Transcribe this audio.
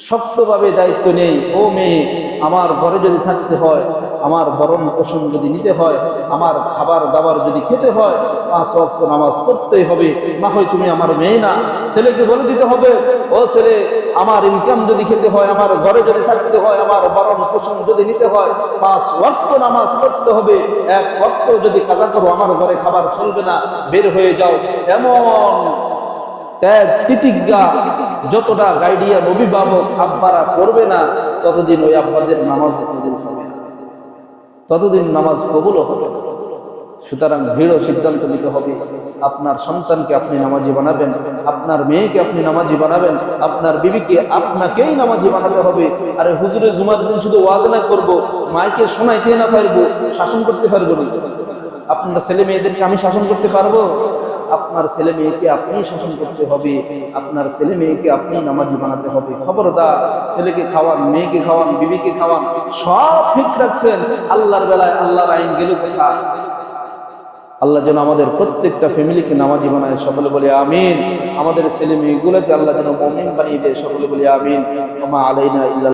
শক্তভাবে দায়িত্ব নেই। ও মেয়ে, আমার ঘরে যদি থাকতে হয়, আমার ভরণ পোষণ যদি নিতে হয়, আমার খাবার দাবার যদি খেতে হয়, 5 ওয়াক্ত নামাজ পড়তেই হবে। না হয় তুমি আমার মেয়ে না। ছেলেকে বলে দিতে হবে, ও ছেলে, আমার ইনকাম যদি খেতে হয়, আমার ঘরে যদি থাকতে হয়, আমার ভরণ পোষণ যদি নিতে হয়, 5 ওয়াক্ত নামাজ পড়তে হবে। 1 ওয়াক্ত যদি কাজা করো, আমার ঘরে খাবার চলবে না, বের হয়ে যাও। এমন ত্যাগ তিতিজ্ঞা যতটা গাইডিয়ান অভিভাবক আব্বারা করবে না, ততদিন ওই আব্বাদের নামাজ কবুল হবে না, ততদিন নামাজ কবুল হবে না। সুতরাং দৃঢ় সিদ্ধান্ত নিতে হবে, আপনার সন্তানকে আপনি নামাজি বানাবেন, আপনার মেয়েকে আপনি নামাজি বানাবেন, আপনার বিবিকে আপনাকেই নামাজি বানাতে হবে। আরে হুজুরে জুমার দিন শুধু ওয়াজ না করবো, মাইকে শোনাইতে না পারবো, শাসন করতে পারবো না। আপনার ছেলে মেয়েদেরকে আমি শাসন করতে পারবো? আপনার ছেলে মেয়েকে আপনি শাসন করতে হবে, আপনার ছেলে মেয়েকে আপনি নামাজি বানাতে হবে। খবরদার, ছেলেকে খাওয়ান, মেয়েকে খাওয়ান, বিবিকে খাওয়ান, সব ঠিক রাখছেন, আল্লাহর বেলায় আল্লাহর আইন গেল কোথায়? আল্লাহ যেন আমাদের প্রত্যেকটা ফ্যামিলিকে নামাজি বানায়, সকলে বলে আমিন। আমাদের ছেলে মেয়েগুলোকে আল্লাহ যেন মুমিন বানিয়ে দেয়, সকলে বলে আমিন। ওয়া মা আলাইনা ইল্লা